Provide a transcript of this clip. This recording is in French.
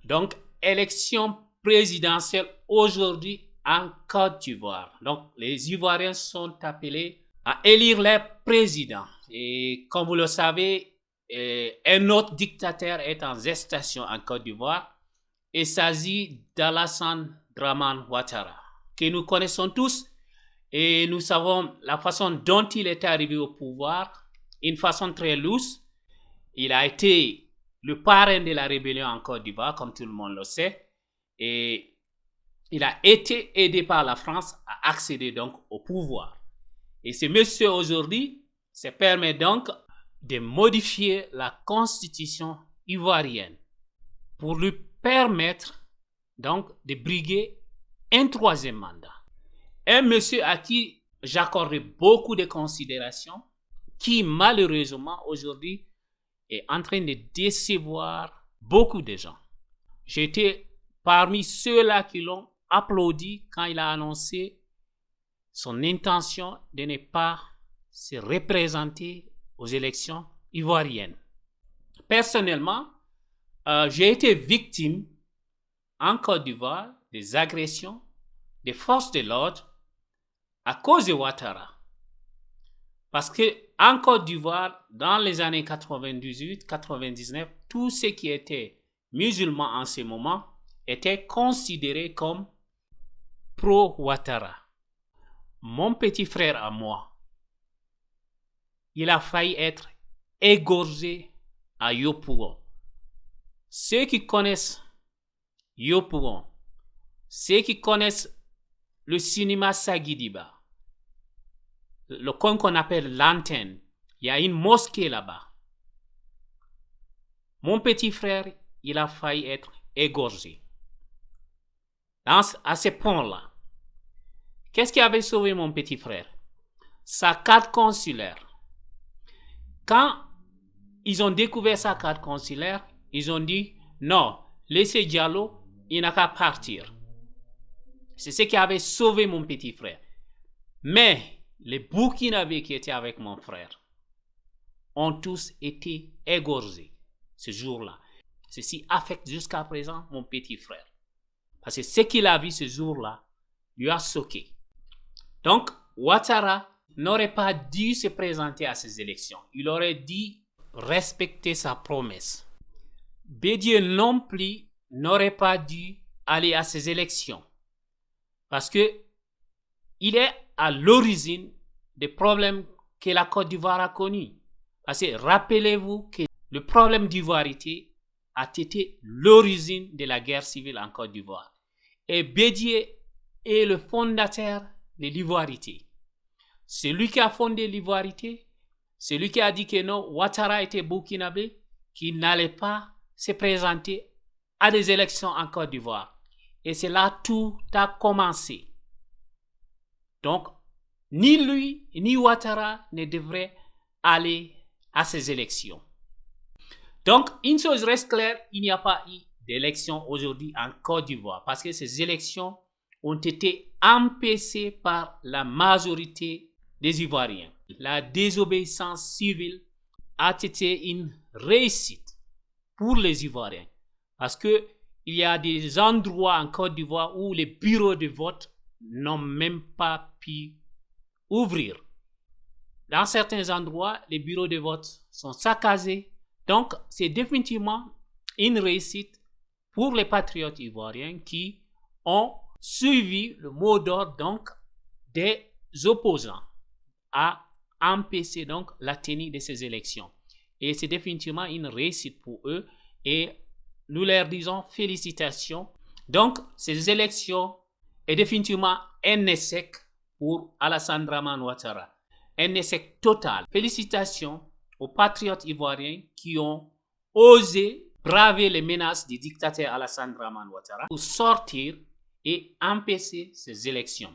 Donc, élection présidentielle aujourd'hui en Côte d'Ivoire. Donc, les Ivoiriens sont appelés à élire les présidents. Et comme vous le savez, un autre dictateur est en gestation en Côte d'Ivoire. Il s'agit d'Alassane Dramane Ouattara, que nous connaissons tous et nous savons la façon dont il est arrivé au pouvoir, une façon très louche. Il a été le parrain de la rébellion en Côte d'Ivoire, comme tout le monde le sait, et il a été aidé par la France à accéder donc au pouvoir. Et ce monsieur aujourd'hui se permet donc de modifier la constitution ivoirienne pour lui permettre donc de briguer un troisième mandat. Un monsieur à qui j'accorde beaucoup de considération, qui malheureusement aujourd'hui est en train de décevoir beaucoup de gens. J'étais parmi ceux-là qui l'ont applaudi quand il a annoncé son intention de ne pas se représenter aux élections ivoiriennes. Personnellement, j'ai été victime en Côte d'Ivoire des agressions des forces de l'ordre à cause de Ouattara. Parce que en Côte d'Ivoire, dans les années 98-99, tous ceux qui étaient musulmans en ce moment étaient considérés comme pro-Ouattara. Mon petit frère à moi, il a failli être égorgé à Yopougon. Ceux qui connaissent Yopougon, ceux qui connaissent le cinéma Sagidiba, le coin qu'on appelle l'antenne, il y a une mosquée là-bas. Mon petit frère, il a failli être égorgé. À ce point-là, qu'est-ce qui avait sauvé mon petit frère? Sa carte consulaire. Quand ils ont découvert sa carte consulaire, ils ont dit non, laissez Diallo, il n'a qu'à partir. C'est ce qui avait sauvé mon petit frère. Mais les Burkinabés qui étaient avec mon frère ont tous été égorgés ce jour-là. Ceci affecte jusqu'à présent mon petit frère. Parce que ce qu'il a vu ce jour-là lui a choqué. Donc, Ouattara n'aurait pas dû se présenter à ces élections. Il aurait dû respecter sa promesse. Bédié non plus n'aurait pas dû aller à ces élections. Parce que il est à l'origine des problèmes que la Côte d'Ivoire a connus. Parce que rappelez-vous que le problème d'ivoirité a été l'origine de la guerre civile en Côte d'Ivoire. Et Bédié est le fondateur de l'ivoirité. C'est lui qui a fondé l'ivoirité. C'est lui qui a dit que non, Ouattara était burkinabé, qu'il n'allait pas se présenter à des élections en Côte d'Ivoire. Et c'est là tout a commencé. Donc, ni lui, ni Ouattara ne devraient aller à ces élections. Donc, une chose reste claire, il n'y a pas eu d'élection aujourd'hui en Côte d'Ivoire parce que ces élections ont été empêchées par la majorité des Ivoiriens. La désobéissance civile a été une réussite pour les Ivoiriens parce que il y a des endroits en Côte d'Ivoire où les bureaux de vote n'ont même pas pu ouvrir. Dans certains endroits, les bureaux de vote sont saccagés. Donc, c'est définitivement une réussite pour les patriotes ivoiriens qui ont suivi le mot d'ordre donc des opposants à empêcher donc la tenue de ces élections. Et c'est définitivement une réussite pour eux et nous leur disons félicitations. Donc, ces élections est définitivement un échec pour Alassane Dramane Ouattara. Un échec total. Félicitations aux patriotes ivoiriens qui ont osé braver les menaces du dictateur Alassane Dramane Ouattara pour sortir et empêcher ces élections.